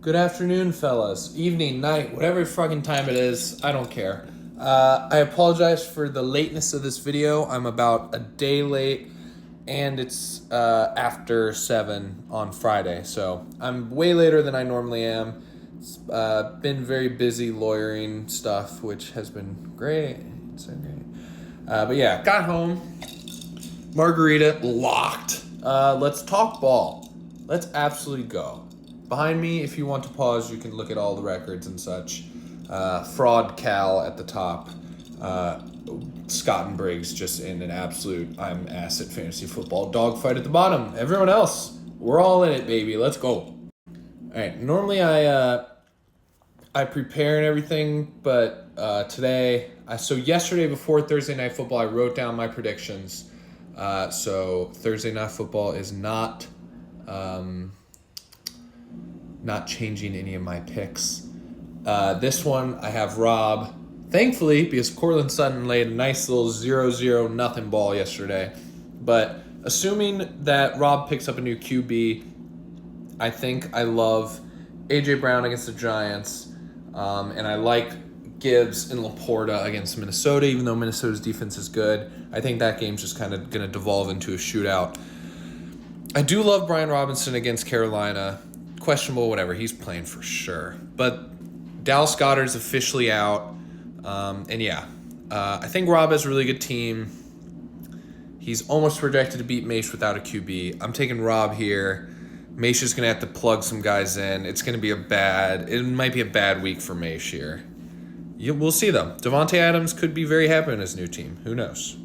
Good afternoon, fellas. Evening, night, whatever fucking time it is, I don't care. I apologize for the lateness of this video. I'm about a day late, and it's after 7 on Friday, so I'm way later than I normally am. It's been very busy lawyering stuff, which has been great. It's been great. But yeah, got home. Margarita locked. Let's talk ball. Let's absolutely go. Behind me, if you want to pause, you can look at all the records and such. Fraud Cal at the top. Scott and Briggs just in an absolute I'm ass at fantasy football dogfight at the bottom. Everyone else, we're all in it, baby. Let's go. All right. Normally I prepare and everything, but today, so yesterday before Thursday Night Football, I wrote down my predictions. So Thursday Night Football is not changing any of my picks. This one, I have Rob, thankfully, because Cortland Sutton laid a nice little 0-0 nothing ball yesterday. But assuming that Rob picks up a new QB, I think I love A.J. Brown against the Giants, and I like Gibbs and Laporta against Minnesota, even though Minnesota's defense is good. I think that game's just kind of going to devolve into a shootout. I do love Brian Robinson against Carolina. Questionable, whatever. He's playing for sure. But Dallas Goedert's officially out. And yeah, I think Rob has a really good team. He's almost projected to beat Mace without a QB. I'm taking Rob here. Mace is going to have to plug some guys in. It's going to be it might be a bad week for Mace here. We'll see, though. Devontae Adams could be very happy in his new team. Who knows?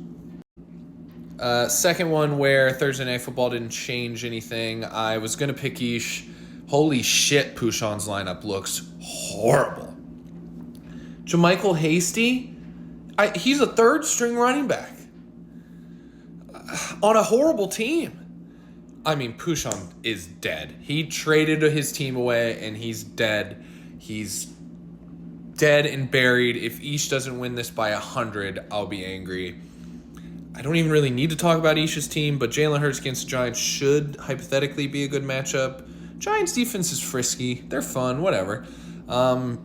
Second one where Thursday Night Football didn't change anything. I was going to pick Ish. Holy shit, Pouchon's lineup looks horrible. JaMychal Hasty, he's a third-string running back on a horrible team. I mean, Pouchon is dead. He traded his team away, and he's dead. He's dead and buried. If Ish doesn't win this by 100, I'll be angry. I don't even really need to talk about Ish's team, but Jalen Hurts against the Giants should hypothetically be a good matchup. Giants defense is frisky. They're fun, whatever. I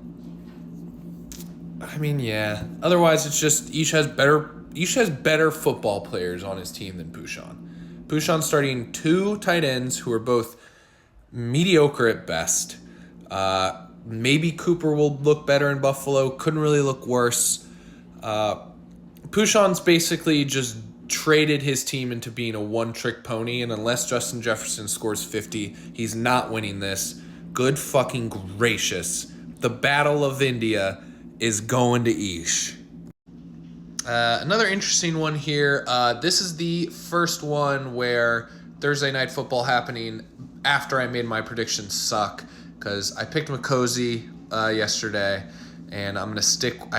mean, yeah. Otherwise, it's just Ish has better football players on his team than Pouchon. Pouchon's starting two tight ends who are both mediocre at best. Maybe Cooper will look better in Buffalo. Couldn't really look worse. Pouchon's basically just traded his team into being a one-trick pony, and unless Justin Jefferson scores 50, he's not winning this. Good fucking gracious. The Battle of India is going to Ish. Another interesting one here. This is the first one where Thursday Night Football happening after I made my predictions suck, because I picked McCosey yesterday, and I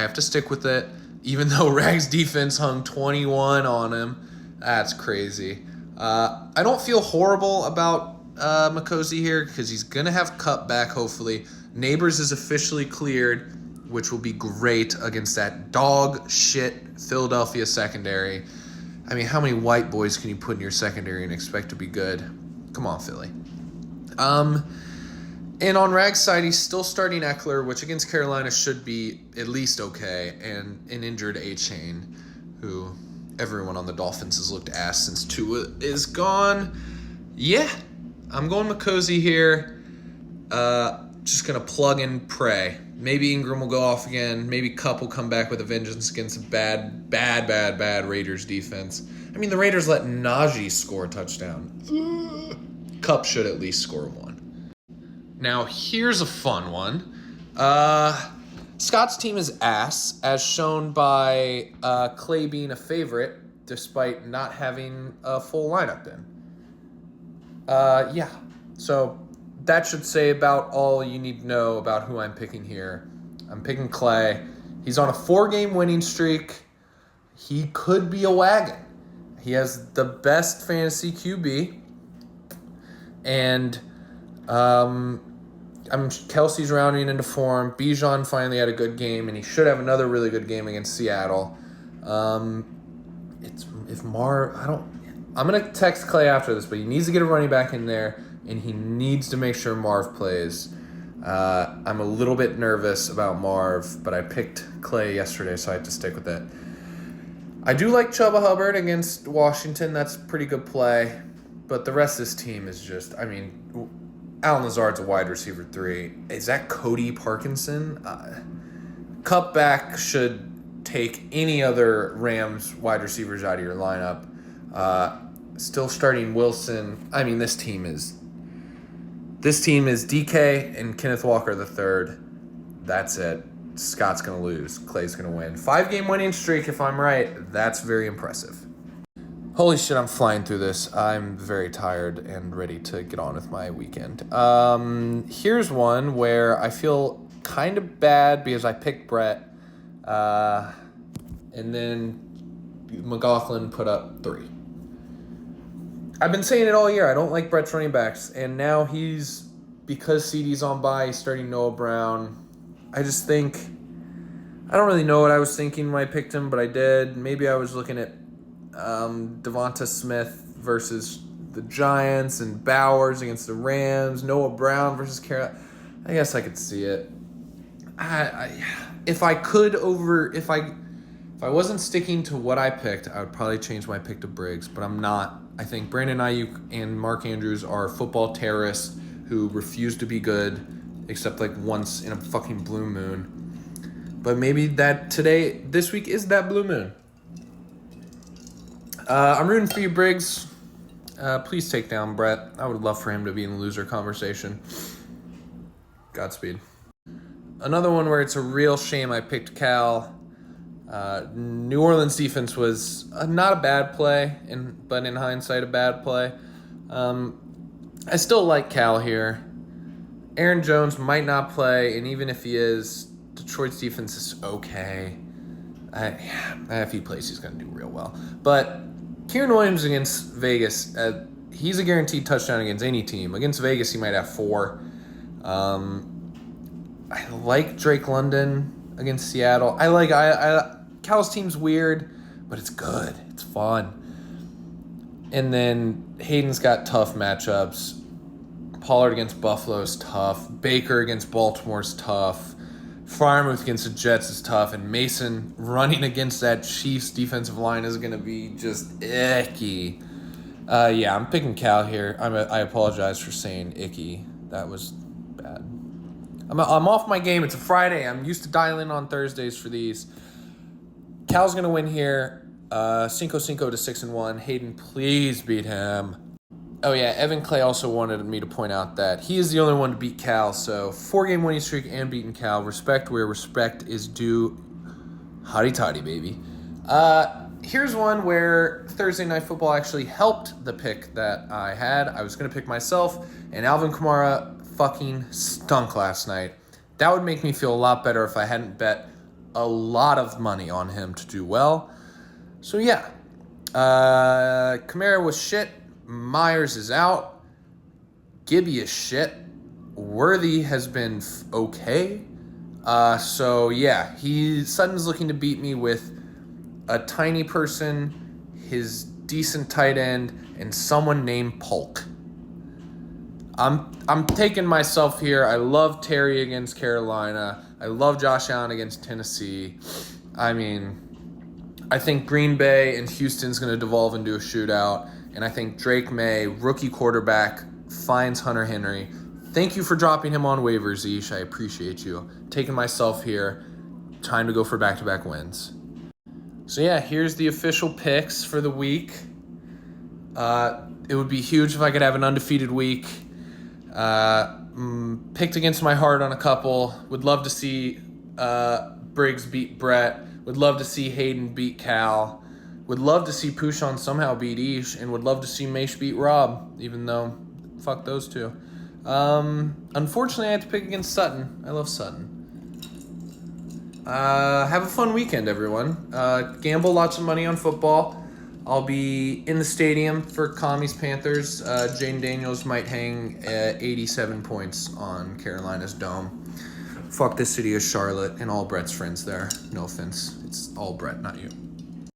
have to stick with it. Even though Rag's defense hung 21 on him. That's crazy. I don't feel horrible about McCosey here because he's going to have Cup back, hopefully. Neighbors is officially cleared, which will be great against that dog shit Philadelphia secondary. I mean, how many white boys can you put in your secondary and expect to be good? Come on, Philly. And on Rag's side, he's still starting Eckler, which against Carolina should be at least okay, and an injured A-Chain, who everyone on the Dolphins has looked ass since Tua is gone. Yeah, I'm going McCosey here. Just going to plug and pray. Maybe Ingram will go off again. Maybe Kupp will come back with a vengeance against a bad Raiders defense. I mean, the Raiders let Najee score a touchdown. Kupp should at least score one. Now, here's a fun one. Scott's team is ass, as shown by Clay being a favorite, despite not having a full lineup in. Yeah, so that should say about all you need to know about who I'm picking here. I'm picking Clay. He's on a 4-game winning streak. He could be a wagon. He has the best fantasy QB. And Kelsey's rounding into form. Bijan finally had a good game, and he should have another really good game against Seattle. I'm gonna text Clay after this, but he needs to get a running back in there, and he needs to make sure Marv plays. I'm a little bit nervous about Marv, but I picked Clay yesterday, so I had to stick with it. I do like Chuba Hubbard against Washington. That's a pretty good play. But the rest of this team is just, Alan Lazard's a wide receiver 3. Is that Cody Parkinson? Cutback should take any other Rams wide receivers out of your lineup. Still starting Wilson. This team is DK and Kenneth Walker III. That's it. Scott's going to lose. Clay's going to win. 5-game winning streak, if I'm right. That's very impressive. Holy shit, I'm flying through this. I'm very tired and ready to get on with my weekend. Here's one where I feel kind of bad because I picked Brett. And then McLaughlin put up 3. I've been saying it all year. I don't like Brett's running backs. And now because CD's on bye, he's starting Noah Brown. I don't really know what I was thinking when I picked him, but I did. Maybe I was looking at Devonta Smith versus the Giants and Bowers against the Rams, Noah Brown versus Carolina. I guess I could see it. If I wasn't sticking to what I picked, I would probably change my pick to Briggs, but I'm not. I think Brandon Ayuk and Mark Andrews are football terrorists who refuse to be good, except like once in a fucking blue moon. But maybe this week is that blue moon. I'm rooting for you, Briggs. Please take down Brett. I would love for him to be in the loser conversation. Godspeed. Another one where it's a real shame I picked Cal. New Orleans defense was not a bad play, but in hindsight, a bad play. I still like Cal here. Aaron Jones might not play, and even if he is, Detroit's defense is okay. If he plays, he's going to do real well. But Kieran Williams against Vegas, he's a guaranteed touchdown against any team. Against Vegas, he might have 4. I like Drake London against Seattle. Cal's team's weird, but it's good. It's fun. And then Hayden's got tough matchups. Pollard against Buffalo is tough. Baker against Baltimore is tough. Freiermuth against the Jets is tough. And Mason running against that Chiefs defensive line is going to be just icky. I'm picking Cal here. I apologize for saying icky. That was bad. I'm off my game. It's a Friday. I'm used to dialing on Thursdays for these. Cal's going to win here. 5-5 to 6-1. Hayden, please beat him. Oh, yeah, Evan Clay also wanted me to point out that he is the only one to beat Cal. So 4-game winning streak and beating Cal. Respect where respect is due. Hotty toddy, baby. Here's one where Thursday Night Football actually helped the pick that I had. I was going to pick myself, and Alvin Kamara fucking stunk last night. That would make me feel a lot better if I hadn't bet a lot of money on him to do well. So, yeah. Kamara was shit. Myers is out. Gibby is shit. Worthy has been okay. Sutton's looking to beat me with a tiny person, his decent tight end, and someone named Polk. I'm taking myself here. I love Terry against Carolina. I love Josh Allen against Tennessee. I think Green Bay and Houston's going to devolve into a shootout. And I think Drake May, rookie quarterback, finds Hunter Henry. Thank you for dropping him on waivers, Ish. I appreciate you. Taking myself here. Time to go for back-to-back wins. So, here's the official picks for the week. It would be huge if I could have an undefeated week. Picked against my heart on a couple. Would love to see Briggs beat Brett. Would love to see Hayden beat Cal. Would love to see Pushan somehow beat Ish, and would love to see Maish beat Rob, even though, fuck those two. Unfortunately, I had to pick against Sutton. I love Sutton. Have a fun weekend, everyone. Gamble lots of money on football. I'll be in the stadium for Commies Panthers. Jane Daniels might hang 87 points on Carolina's dome. Fuck the city of Charlotte and all Brett's friends there. No offense. It's all Brett, not you.